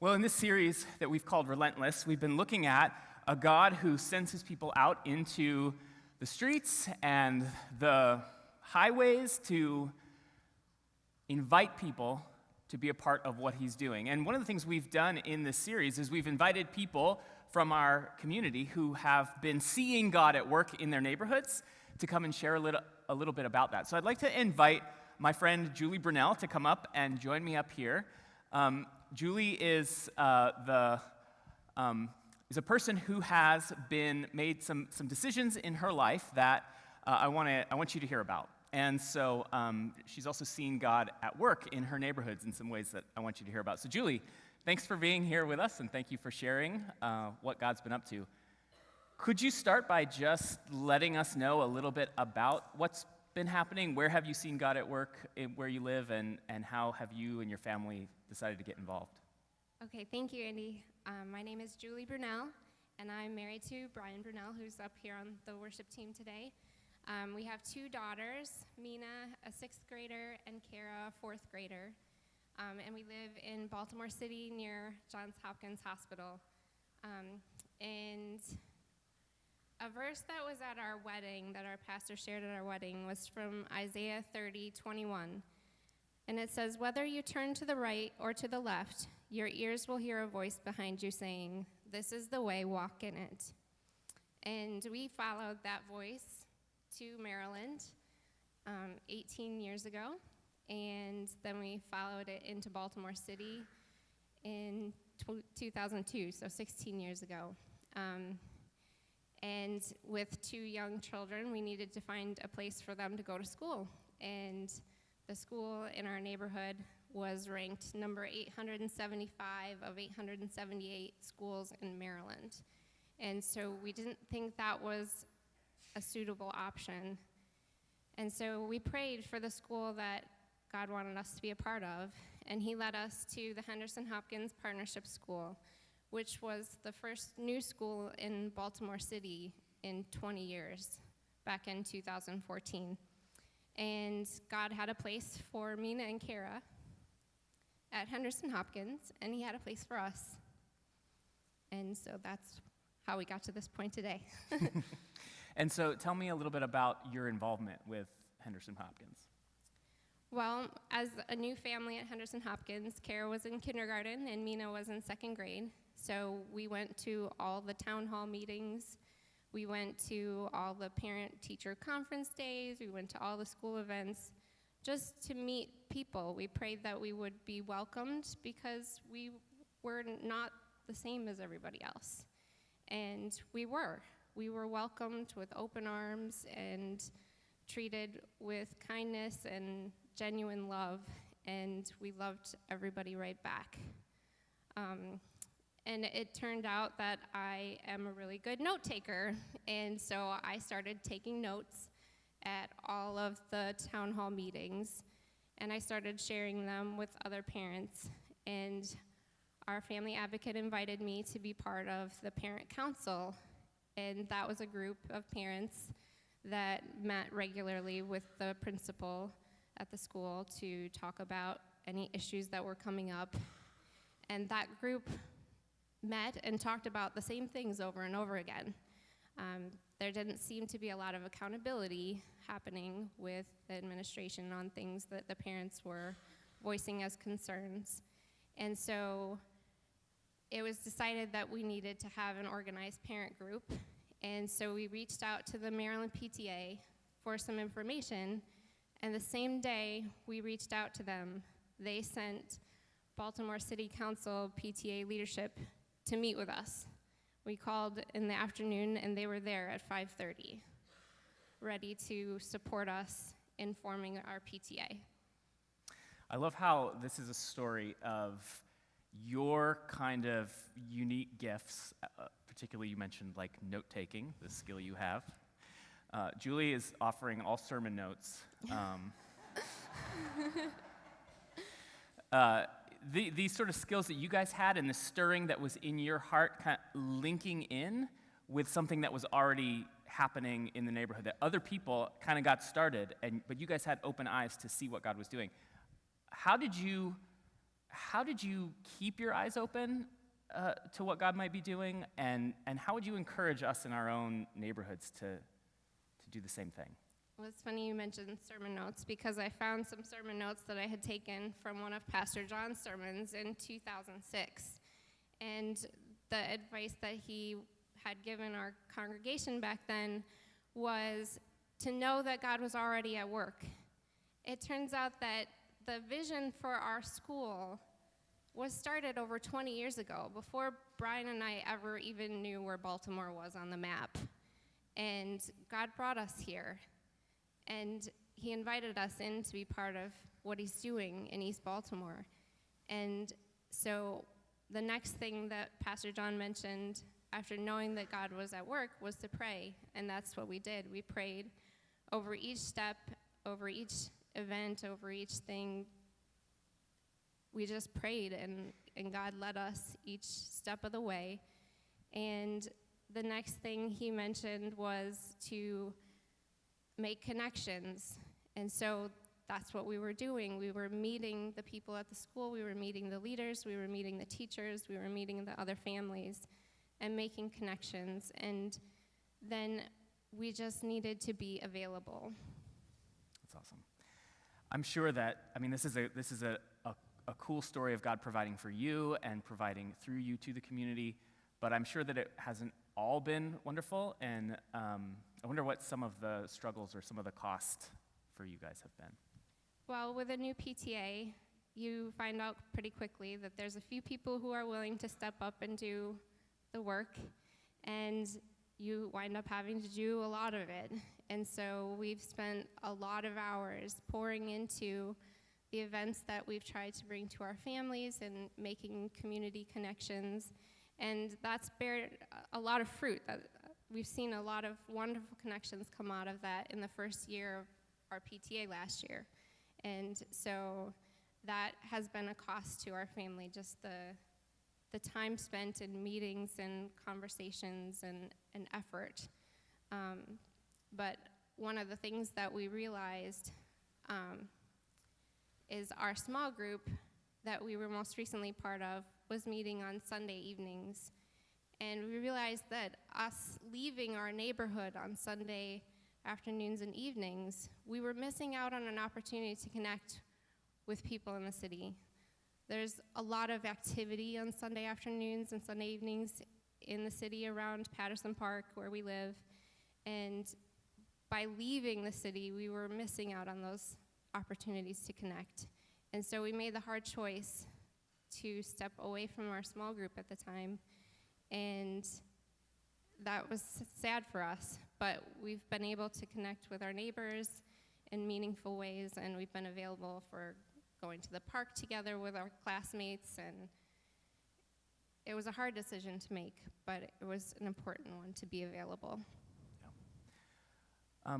Well, in this series that we've called Relentless, we've been looking at a God who sends his people out into the streets and the highways to invite people to be a part of what he's doing. And one of the things we've done in this series is we've invited people from our community who have been seeing God at work in their neighborhoods to come and share a little bit about that. So I'd like to invite my friend Julie Brunel to come up and join me up here. Julie is a person who has made some decisions in her life that I want you to hear about. And so she's also seen God at work in her neighborhoods in some ways that I want you to hear about. So Julie, thanks for being here with us, and thank you for sharing what God's been up to. Could you start by just letting us know a little bit about what's been happening? Where have you seen God at work where you live, and how have you and your family decided to get involved? Okay, thank you, Andy. My name is Julie Brunel, and I'm married to Brian Brunel, who's up here on the worship team today. We have two daughters, Mina, a 6th grader, and Kara, a 4th grader. And we live in Baltimore City near Johns Hopkins Hospital. And a verse that was at our wedding, that our pastor shared at our wedding, was from Isaiah 30:21. And it says, "Whether you turn to the right or to the left, your ears will hear a voice behind you saying, 'This is the way, walk in it.'" And we followed that voice to Maryland 18 years ago. And then we followed it into Baltimore City in 2002, so 16 years ago. And with 2 young children, we needed to find a place for them to go to school. And the school in our neighborhood was ranked number 875 of 878 schools in Maryland. And so we didn't think that was a suitable option. And so we prayed for the school that God wanted us to be a part of, and he led us to the Henderson-Hopkins Partnership School, which was the first new school in Baltimore City in 20 years, back in 2014. And God had a place for Mina and Kara at Henderson-Hopkins, and he had a place for us. And so that's how we got to this point today. And so tell me a little bit about your involvement with Henderson-Hopkins. Well, as a new family at Henderson-Hopkins, Kara was in kindergarten and Mina was in 2nd grade. So we went to all the town hall meetings. We went to all the parent-teacher conference days. We went to all the school events just to meet people. We prayed that we would be welcomed because we were not the same as everybody else. And we were. We were welcomed with open arms and treated with kindness and genuine love, and we loved everybody right back. And it turned out that I am a really good note taker, and so I started taking notes at all of the town hall meetings, and I started sharing them with other parents. And our family advocate invited me to be part of the parent council, and that was a group of parents that met regularly with the principal at the school to talk about any issues that were coming up. And that group met and talked about the same things over and over again. There didn't seem to be a lot of accountability happening with the administration on things that the parents were voicing as concerns. And so it was decided that we needed to have an organized parent group. And so we reached out to the Maryland PTA for some information, and the same day we reached out to them, they sent Baltimore City Council PTA leadership to meet with us. We called in the afternoon, and they were there at 5:30, ready to support us in forming our PTA. I love how this is a story of your kind of unique gifts, particularly you mentioned like note-taking, the skill you have. Julie is offering all sermon notes. These sort of skills that you guys had and the stirring that was in your heart kind of linking in with something that was already happening in the neighborhood, that other people kind of got started, but you guys had open eyes to see what God was doing. How did you how did you keep your eyes open to what God might be doing, and how would you encourage us in our own neighborhoods to do the same thing? Well, it's funny you mentioned sermon notes, because I found some sermon notes that I had taken from one of Pastor John's sermons in 2006. And the advice that he had given our congregation back then was to know that God was already at work. It turns out that the vision for our school was started over 20 years ago, before Brian and I ever even knew where Baltimore was on the map. And God brought us here, and he invited us in to be part of what he's doing in East Baltimore. And so the next thing that Pastor John mentioned after knowing that God was at work was to pray, and that's what we did. We prayed over each step, over each event, over each thing. We just prayed, and God led us each step of the way. And the next thing he mentioned was to make connections. And so that's what we were doing. We were meeting the people at the school, we were meeting the leaders, we were meeting the teachers, we were meeting the other families, and making connections. And then we just needed to be available. That's awesome. I'm sure that, this is a cool story of God providing for you and providing through you to the community, but I'm sure that it hasn't all been wonderful, and I wonder what some of the struggles or some of the cost for you guys have been. Well, with a new PTA, you find out pretty quickly that there's a few people who are willing to step up and do the work, and you wind up having to do a lot of it. And so we've spent a lot of hours pouring into the events that we've tried to bring to our families and making community connections. And that's bared a lot of fruit. We've seen a lot of wonderful connections come out of that in the first year of our PTA last year. And so that has been a cost to our family, just the time spent in meetings and conversations and effort. But one of the things that we realized is our small group that we were most recently part of was meeting on Sunday evenings. And we realized that us leaving our neighborhood on Sunday afternoons and evenings, we were missing out on an opportunity to connect with people in the city. There's a lot of activity on Sunday afternoons and Sunday evenings in the city around Patterson Park, where we live. And by leaving the city, we were missing out on those opportunities to connect. And so we made the hard choice to step away from our small group at the time. And that was sad for us, but we've been able to connect with our neighbors in meaningful ways, and we've been available for going to the park together with our classmates, and it was a hard decision to make, but it was an important one to be available. Yeah.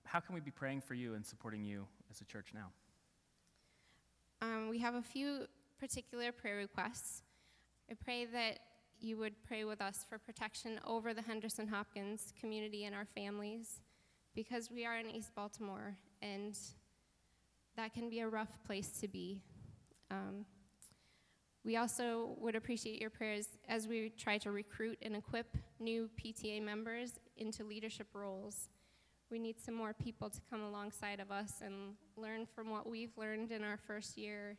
How can we be praying for you and supporting you as a church now? We have a few particular prayer requests. I pray that you would pray with us for protection over the Henderson Hopkins community and our families, because we are in East Baltimore, and that can be a rough place to be. We also would appreciate your prayers as we try to recruit and equip new PTA members into leadership roles. We need some more people to come alongside of us and learn from what we've learned in our first year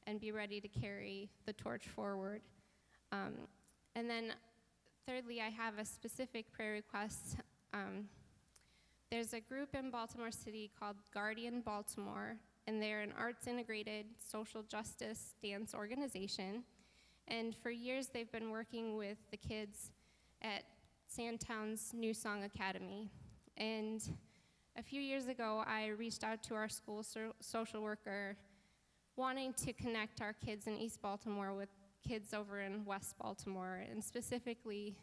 and be ready to carry the torch forward. And then thirdly, I have a specific prayer request. There's a group in Baltimore City called Guardian Baltimore, and they're an arts-integrated social justice dance organization. And for years, they've been working with the kids at Sandtown's New Song Academy. And a few years ago, I reached out to our school social worker wanting to connect our kids in East Baltimore with kids over in West Baltimore, and specifically,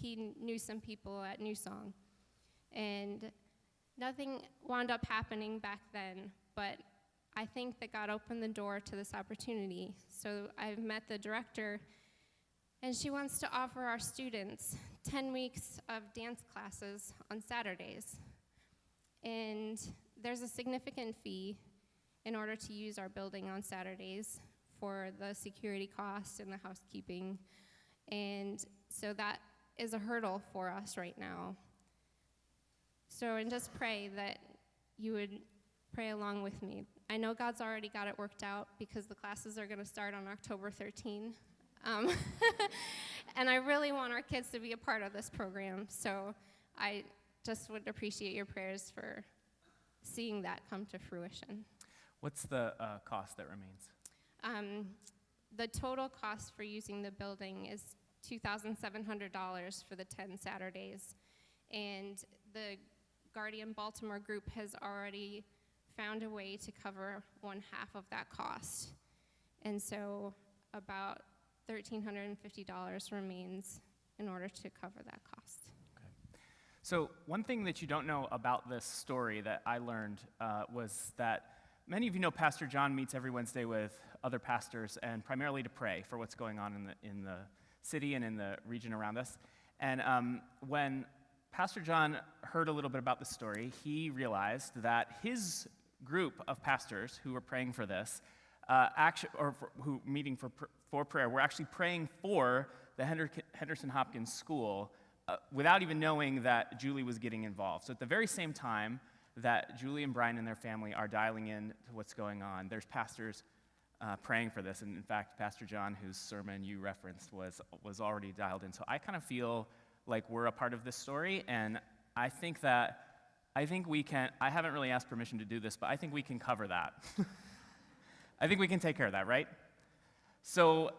he knew some people at New Song. And nothing wound up happening back then, but I think that God opened the door to this opportunity. So I've met the director, and she wants to offer our students 10 weeks of dance classes on Saturdays. And there's a significant fee in order to use our building on Saturdays for the security cost and the housekeeping. And so that is a hurdle for us right now. So, and just pray that you would pray along with me. I know God's already got it worked out because the classes are going to start on October 13. And I really want our kids to be a part of this program. So I just would appreciate your prayers for seeing that come to fruition. What's the cost that remains? The total cost for using the building is $2,700 for the 10 Saturdays. And the Guardian Baltimore group has already found a way to cover one half of that cost. And so about $1,350 remains in order to cover that cost. Okay. So one thing that you don't know about this story that I learned was that many of you know Pastor John meets every Wednesday with other pastors and primarily to pray for what's going on in the city and in the region around us. And when Pastor John heard a little bit about the story, he realized that his group of pastors who were praying for this, who meeting for prayer, were actually praying for the Henderson Hopkins School without even knowing that Julie was getting involved. So at the very same time that Julie and Brian and their family are dialing in to what's going on, there's pastors praying for this. And in fact, Pastor John, whose sermon you referenced, was already dialed in. So I kind of feel like we're a part of this story, and I think we can, I haven't really asked permission to do this, but I think we can cover that. I think we can take care of that, right? So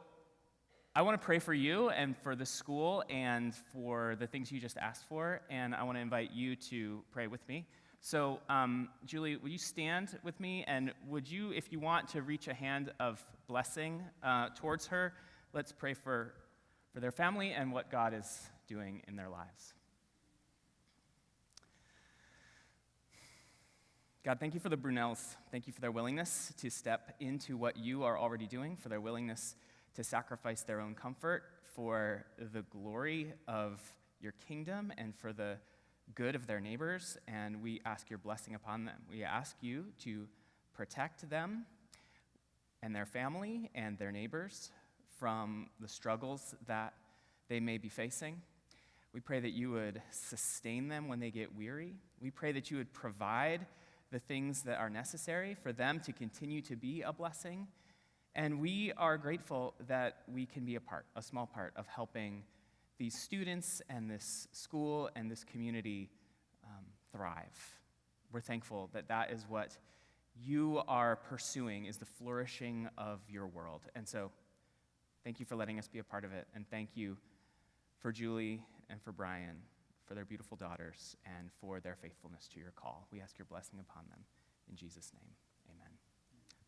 I want to pray for you and for the school and for the things you just asked for, and I want to invite you to pray with me. So, Julie, will you stand with me, and would you, if you want to reach a hand of blessing towards her, let's pray for their family and what God is doing in their lives. God, thank you for the Brunels. Thank you for their willingness to step into what you are already doing, for their willingness to sacrifice their own comfort for the glory of your kingdom and for the good of their neighbors, and we ask your blessing upon them. We ask you to protect them and their family and their neighbors from the struggles that they may be facing. We pray that you would sustain them when they get weary. We pray that you would provide the things that are necessary for them to continue to be a blessing. And we are grateful that we can be a small part of helping these students and this school and this community thrive. We're thankful that that is what you are pursuing, is the flourishing of your world. And so thank you for letting us be a part of it. And thank you for Julie and for Brian, for their beautiful daughters, and for their faithfulness to your call. We ask your blessing upon them. In Jesus' name, amen.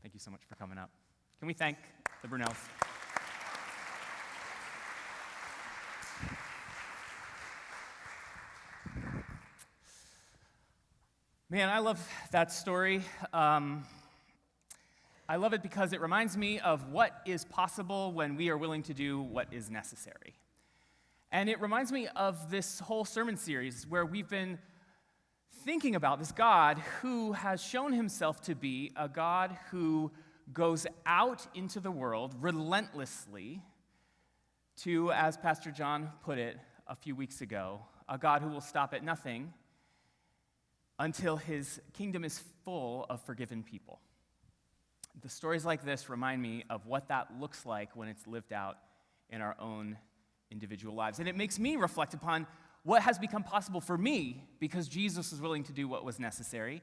Thank you so much for coming up. Can we thank the Brunels? Man, I love that story. I love it because it reminds me of what is possible when we are willing to do what is necessary. And it reminds me of this whole sermon series where we've been thinking about this God who has shown himself to be a God who goes out into the world relentlessly to, as Pastor John put it a few weeks ago, a God who will stop at nothing until his kingdom is full of forgiven people. The stories like this remind me of what that looks like when it's lived out in our own individual lives. And it makes me reflect upon what has become possible for me because Jesus was willing to do what was necessary.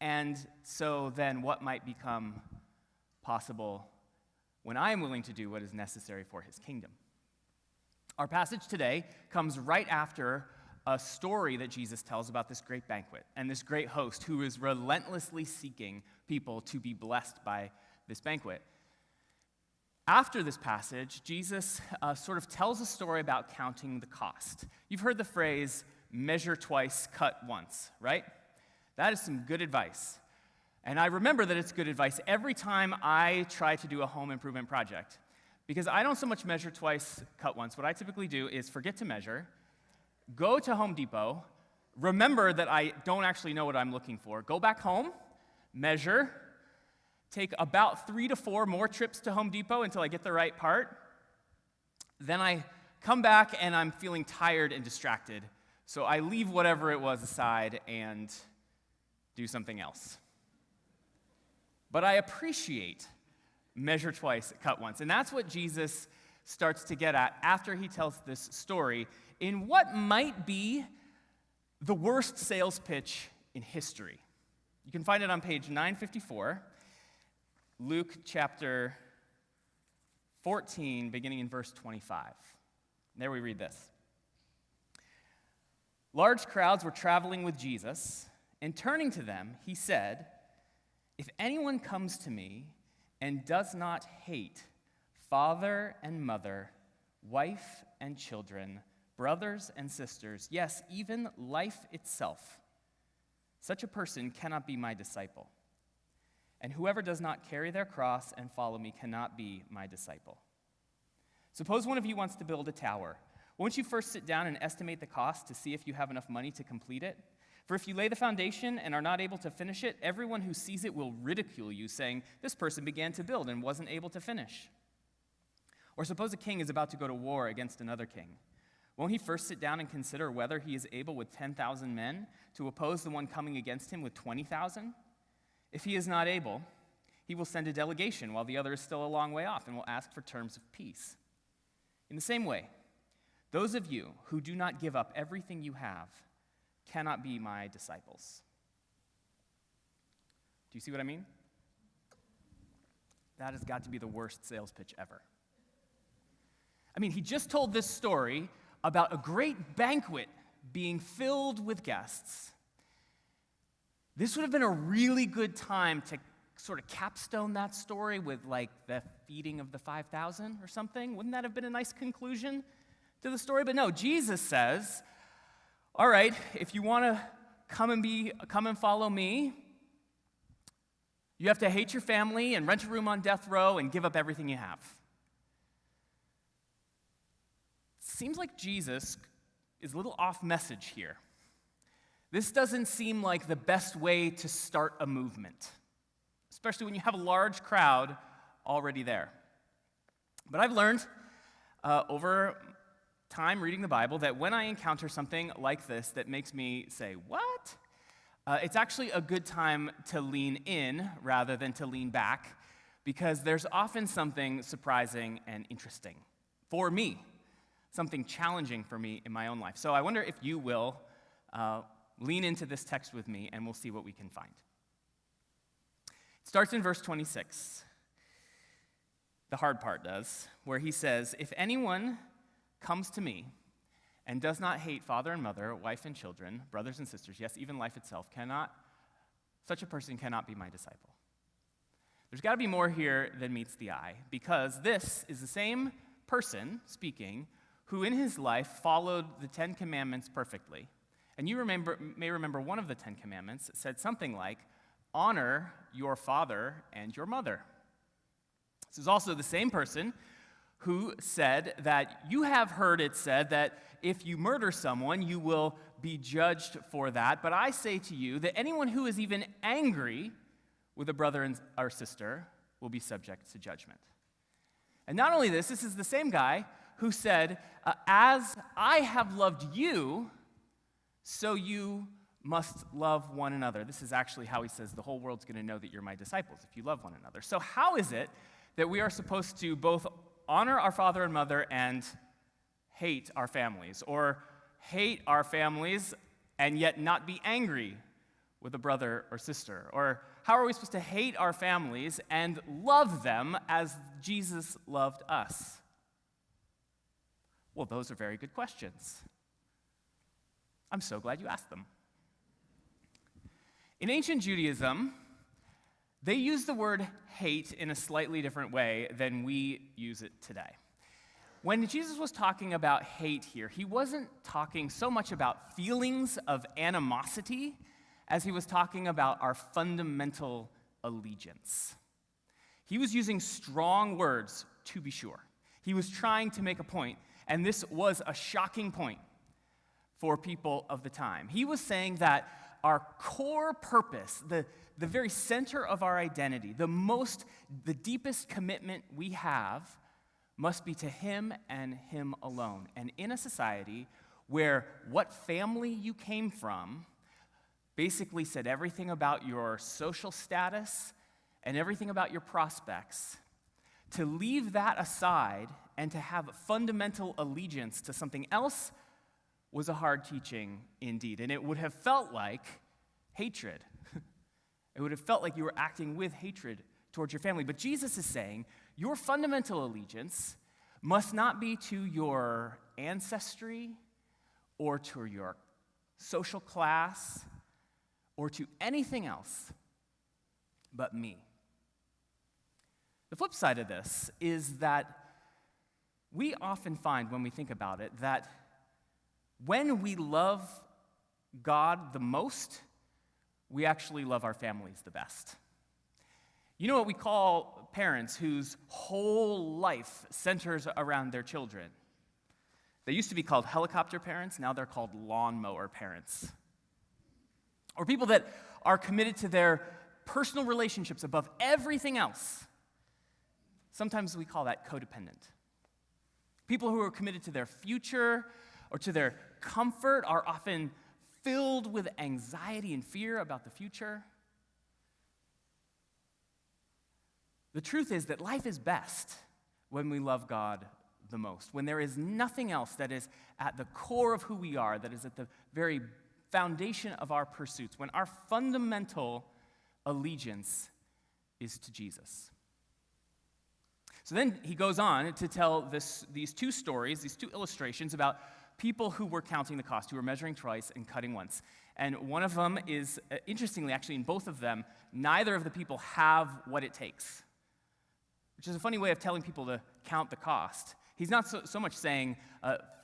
And so then what might become possible when I am willing to do what is necessary for his kingdom. Our passage today comes right after a story that Jesus tells about this great banquet and this great host who is relentlessly seeking people to be blessed by this banquet. After this passage, Jesus sort of tells a story about counting the cost. You've heard the phrase, measure twice, cut once, right? That is some good advice. And I remember that it's good advice every time I try to do a home improvement project. Because I don't so much measure twice, cut once. What I typically do is forget to measure, go to Home Depot, remember that I don't actually know what I'm looking for, go back home, measure, take about 3 to 4 more trips to Home Depot until I get the right part. Then I come back and I'm feeling tired and distracted. So I leave whatever it was aside and do something else. But I appreciate measure twice, cut once. And that's what Jesus starts to get at after he tells this story in what might be the worst sales pitch in history. You can find it on page 954, Luke chapter 14, beginning in verse 25. There we read this. Large crowds were traveling with Jesus, and turning to them, he said, "If anyone comes to me and does not hate father and mother, wife and children, brothers and sisters, yes, even life itself, such a person cannot be my disciple. And whoever does not carry their cross and follow me cannot be my disciple. Suppose one of you wants to build a tower. Won't you first sit down and estimate the cost to see if you have enough money to complete it? For if you lay the foundation and are not able to finish it, everyone who sees it will ridicule you, saying, 'This person began to build and wasn't able to finish.' Or suppose a king is about to go to war against another king. Won't he first sit down and consider whether he is able with 10,000 men to oppose the one coming against him with 20,000? If he is not able, he will send a delegation while the other is still a long way off and will ask for terms of peace. In the same way, those of you who do not give up everything you have cannot be my disciples." Do you see what I mean? That has got to be the worst sales pitch ever. I mean, he just told this story about a great banquet being filled with guests. This would have been a really good time to sort of capstone that story with like the feeding of the 5,000 or something. Wouldn't that have been a nice conclusion to the story? But no, Jesus says, all right, if you want to come and follow me, you have to hate your family and rent a room on death row and give up everything you have. Seems like Jesus is a little off message here. This doesn't seem like the best way to start a movement, especially when you have a large crowd already there. But I've learned over time reading the Bible that when I encounter something like this that makes me say, what? It's actually a good time to lean in rather than to lean back, because there's often something surprising and interesting for me, something challenging for me in my own life. So I wonder if you will lean into this text with me, and we'll see what we can find. It starts in verse 26. The hard part does, where he says, "If anyone comes to me and does not hate father and mother, wife and children, brothers and sisters, yes, even life itself, such a person cannot be my disciple." There's got to be more here than meets the eye, because this is the same person speaking who in his life followed the 10 Commandments perfectly. And you may remember one of the 10 Commandments said something like, honor your father and your mother. This is also the same person who said that you have heard it said that if you murder someone, you will be judged for that. But I say to you that anyone who is even angry with a brother or sister will be subject to judgment. And not only this is the same guy who said, as I have loved you, so you must love one another. This is actually how he says the whole world's going to know that you're my disciples if you love one another. So how is it that we are supposed to both honor our father and mother and hate our families, or hate our families and yet not be angry with a brother or sister? Or how are we supposed to hate our families and love them as Jesus loved us? Well, those are very good questions. I'm so glad you asked them. In ancient Judaism, they used the word hate in a slightly different way than we use it today. When Jesus was talking about hate here, he wasn't talking so much about feelings of animosity as he was talking about our fundamental allegiance. He was using strong words, to be sure. He was trying to make a point, and this was a shocking point for people of the time. He was saying that our core purpose, the very center of our identity, the deepest commitment we have must be to him and him alone. And in a society where what family you came from basically said everything about your social status and everything about your prospects, to leave that aside and to have fundamental allegiance to something else was a hard teaching indeed. And it would have felt like hatred. It would have felt like you were acting with hatred towards your family. But Jesus is saying your fundamental allegiance must not be to your ancestry or to your social class or to anything else but me. The flip side of this is that we often find, when we think about it, that when we love God the most, we actually love our families the best. You know what we call parents whose whole life centers around their children? They used to be called helicopter parents, now they're called lawnmower parents. Or people that are committed to their personal relationships above everything else. Sometimes we call that codependent. People who are committed to their future or to their comfort are often filled with anxiety and fear about the future. The truth is that life is best when we love God the most, when there is nothing else that is at the core of who we are, that is at the very foundation of our pursuits, when our fundamental allegiance is to Jesus. So then he goes on to tell these two stories, these two illustrations about people who were counting the cost, who were measuring twice and cutting once. And one of them is, interestingly, actually in both of them, neither of the people have what it takes, which is a funny way of telling people to count the cost. He's not so much saying,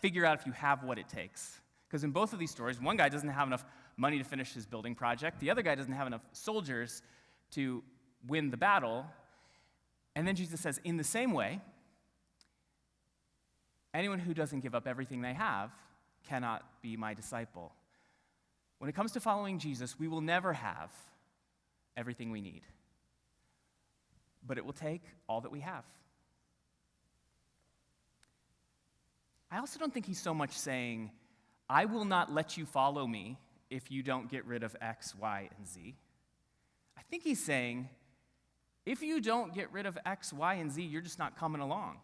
figure out if you have what it takes. Because in both of these stories, one guy doesn't have enough money to finish his building project. The other guy doesn't have enough soldiers to win the battle. And then Jesus says, in the same way, anyone who doesn't give up everything they have cannot be my disciple. When it comes to following Jesus, we will never have everything we need. But it will take all that we have. I also don't think he's so much saying, I will not let you follow me if you don't get rid of X, Y, and Z. I think he's saying, if you don't get rid of X, Y, and Z, you're just not coming along.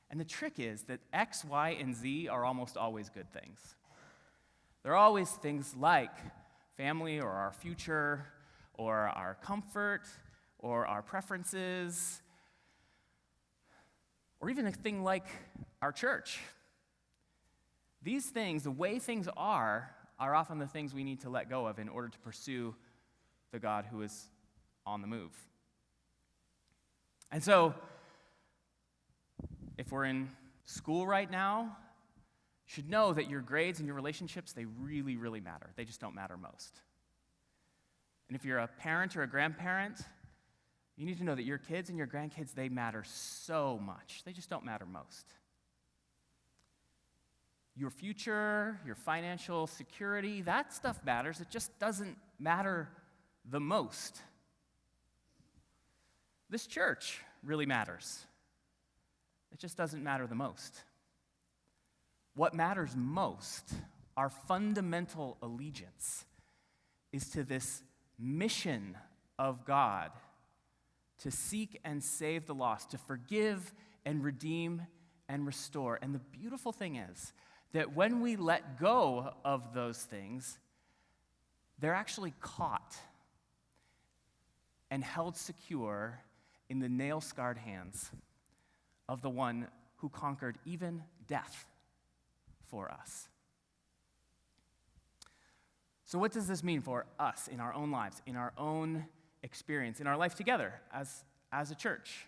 And the trick is that X, Y, and Z are almost always good things. They're always things like family or our future or our comfort or our preferences or even a thing like our church. These things, the way things are often the things we need to let go of in order to pursue the God who is on the move. And so, if we're in school right now, you should know that your grades and your relationships, they really, really matter. They just don't matter most. And if you're a parent or a grandparent, you need to know that your kids and your grandkids, they matter so much. They just don't matter most. Your future, your financial security, that stuff matters. It just doesn't matter the most. This church really matters. It just doesn't matter the most. What matters most, our fundamental allegiance, is to this mission of God to seek and save the lost, to forgive and redeem and restore. And the beautiful thing is that when we let go of those things, they're actually caught and held secure in the nail-scarred hands of the one who conquered even death for us. So what does this mean for us in our own lives, in our own experience, in our life together as a church?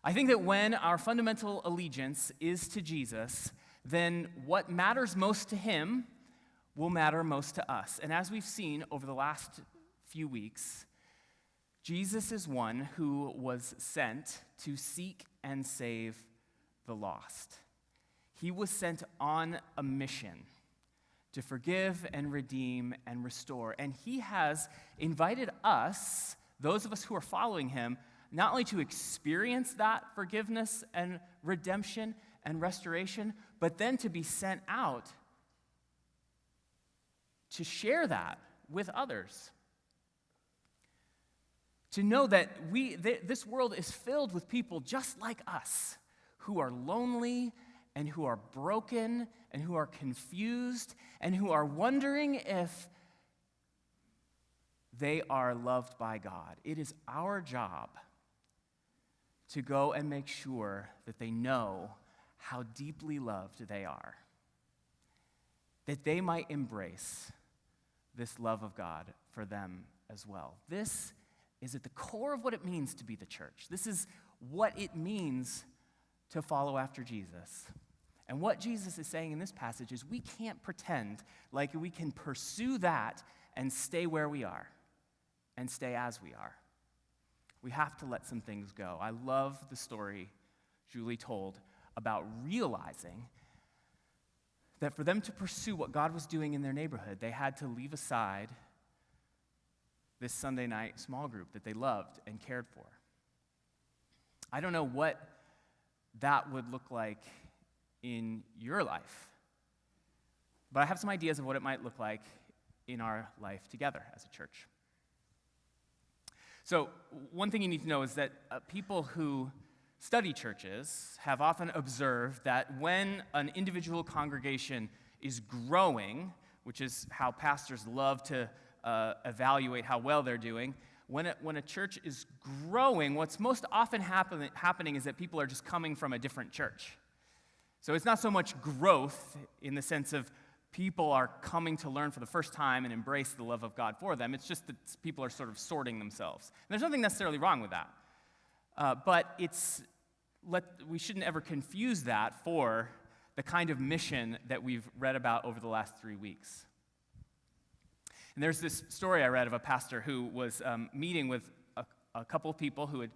I think that when our fundamental allegiance is to Jesus, then what matters most to him will matter most to us. And as we've seen over the last few weeks, Jesus is one who was sent to seek and save the lost. He was sent on a mission to forgive and redeem and restore. And he has invited us, those of us who are following him, not only to experience that forgiveness and redemption and restoration, but then to be sent out to share that with others. To know that this world is filled with people just like us, who are lonely and who are broken and who are confused and who are wondering if they are loved by God. It is our job to go and make sure that they know how deeply loved they are, that they might embrace this love of God for them as well. This is at the core of what it means to be the church. This is what it means to follow after Jesus. And what Jesus is saying in this passage is we can't pretend like we can pursue that and stay where we are and stay as we are. We have to let some things go. I love the story Julie told about realizing that for them to pursue what God was doing in their neighborhood, they had to leave aside this Sunday night small group that they loved and cared for. I don't know what that would look like in your life, but I have some ideas of what it might look like in our life together as a church. So one thing you need to know is that people who study churches have often observed that when an individual congregation is growing, which is how pastors love to evaluate how well they're doing, when a church is growing, what's most often happening is that people are just coming from a different church. So it's not so much growth in the sense of people are coming to learn for the first time and embrace the love of God for them. It's just that people are sort of sorting themselves. And there's nothing necessarily wrong with that. But we shouldn't ever confuse that for the kind of mission that we've read about over the last 3 weeks. And there's this story I read of a pastor who was meeting with a couple of people who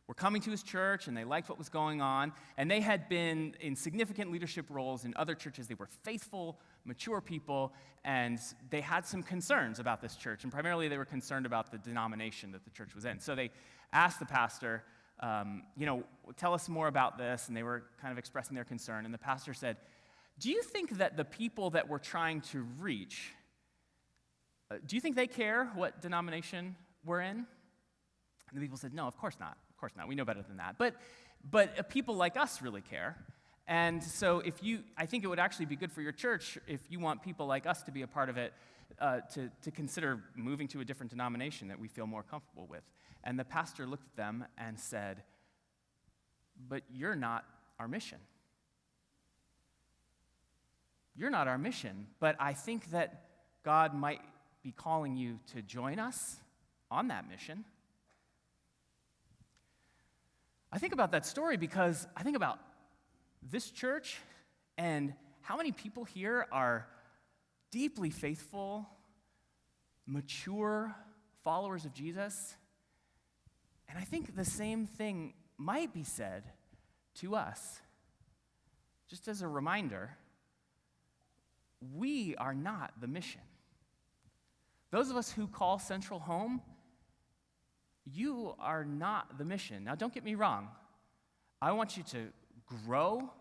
were coming to his church, and they liked what was going on, and they had been in significant leadership roles in other churches. They were faithful, mature people, and they had some concerns about this church, and primarily they were concerned about the denomination that the church was in. So they asked the pastor, tell us more about this, and they were kind of expressing their concern, and the pastor said, do you think that the people that we're trying to reach, do you think they care what denomination we're in? And the people said, no, of course not. Of course not. We know better than that. But people like us really care. And so I think it would actually be good for your church if you want people like us to be a part of it, to consider moving to a different denomination that we feel more comfortable with. And the pastor looked at them and said, but you're not our mission. You're not our mission, but I think that God might be calling you to join us on that mission. I think about that story because I think about this church and how many people here are deeply faithful, mature followers of Jesus. And I think the same thing might be said to us. Just as a reminder, we are not the mission. Those of us who call Central home, you are not the mission. Now, don't get me wrong. I want you to grow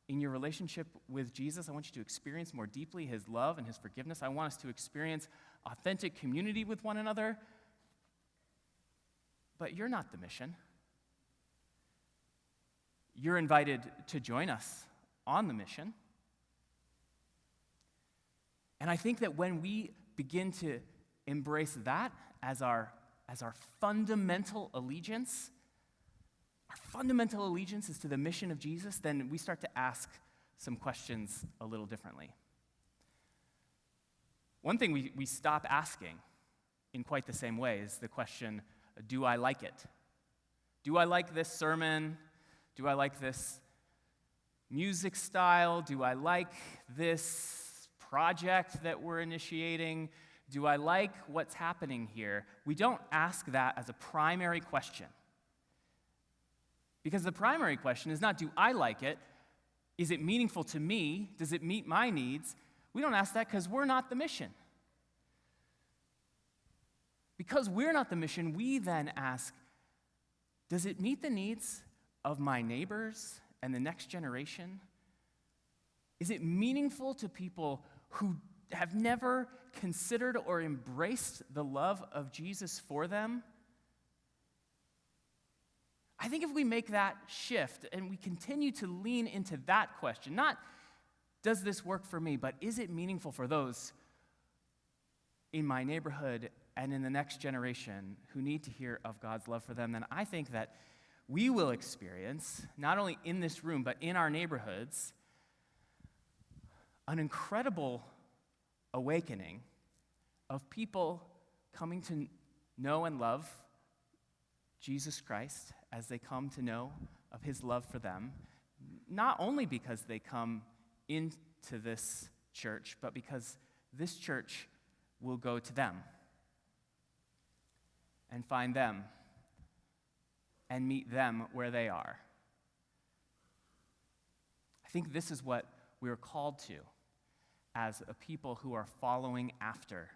in your relationship with Jesus. I want you to experience more deeply his love and his forgiveness. I want us to experience authentic community with one another. But you're not the mission. You're invited to join us on the mission. And I think that when we begin to embrace that as our fundamental allegiance, our fundamental allegiance is to the mission of Jesus, then we start to ask some questions a little differently. One thing we stop asking in quite the same way is the question, do I like it? Do I like this sermon? Do I like this music style? Do I like this project that we're initiating? Do I like what's happening here? We don't ask that as a primary question. Because the primary question is not, do I like it? Is it meaningful to me? Does it meet my needs? We don't ask that because we're not the mission. Because we're not the mission, we then ask, does it meet the needs of my neighbors and the next generation? Is it meaningful to people who have never considered or embraced the love of Jesus for them? I think if we make that shift and we continue to lean into that question, not does this work for me, but is it meaningful for those in my neighborhood and in the next generation who need to hear of God's love for them, then I think that we will experience, not only in this room, but in our neighborhoods, an incredible awakening of people coming to know and love Jesus Christ as they come to know of his love for them, not only because they come into this church, but because this church will go to them and find them and meet them where they are. I think this is what we're called to as a people who are following after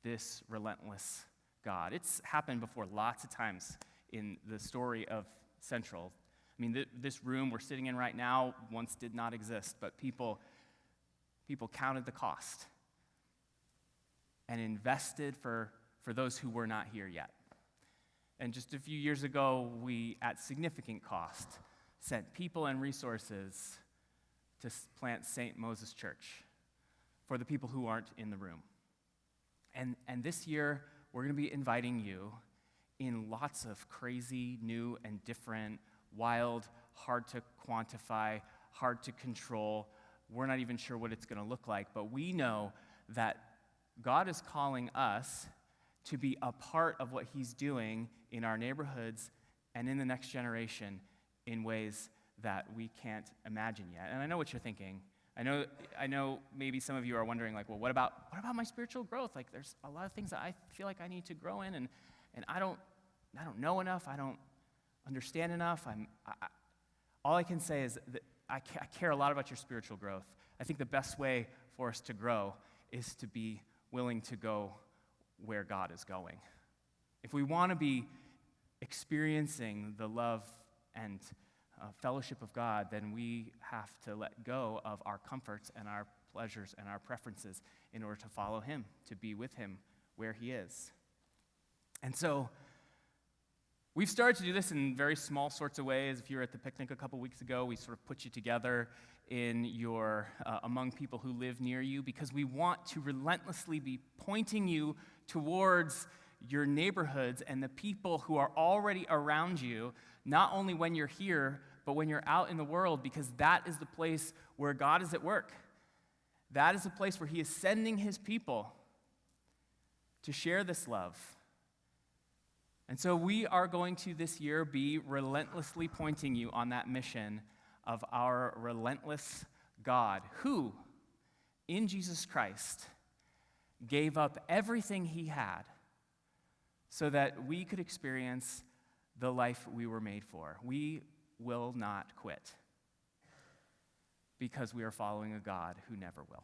this relentless God. It's happened before lots of times in the story of Central. I mean, this room we're sitting in right now once did not exist, but people counted the cost and invested for those who were not here yet. And just a few years ago, we, at significant cost, sent people and resources to plant St. Moses Church for the people who aren't in the room. And this year, we're going to be inviting you in lots of crazy, new, and different, wild, hard to quantify, hard to control. We're not even sure what it's going to look like, but we know that God is calling us to be a part of what he's doing in our neighborhoods and in the next generation in ways that we can't imagine yet. And I know what you're thinking. I know maybe some of you are wondering, like, well, what about my spiritual growth? Like, there's a lot of things that I feel like I need to grow in, and I don't know enough. I don't understand enough. All I can say is that I care a lot about your spiritual growth. I think the best way for us to grow is to be willing to go where God is going. If we want to be experiencing the love and fellowship of God, then we have to let go of our comforts and our pleasures and our preferences in order to follow him, to be with him where he is. And so we've started to do this in very small sorts of ways. If you were at the picnic a couple weeks ago, we sort of put you together in your among people who live near you, because we want to relentlessly be pointing you towards your neighborhoods and the people who are already around you, not only when you're here, but when you're out in the world, because that is the place where God is at work. That is the place where he is sending his people to share this love. And so we are going to this year be relentlessly pointing you on that mission of our relentless God, who, in Jesus Christ, gave up everything he had so that we could experience the life we were made for. We will not quit because we are following a God who never will.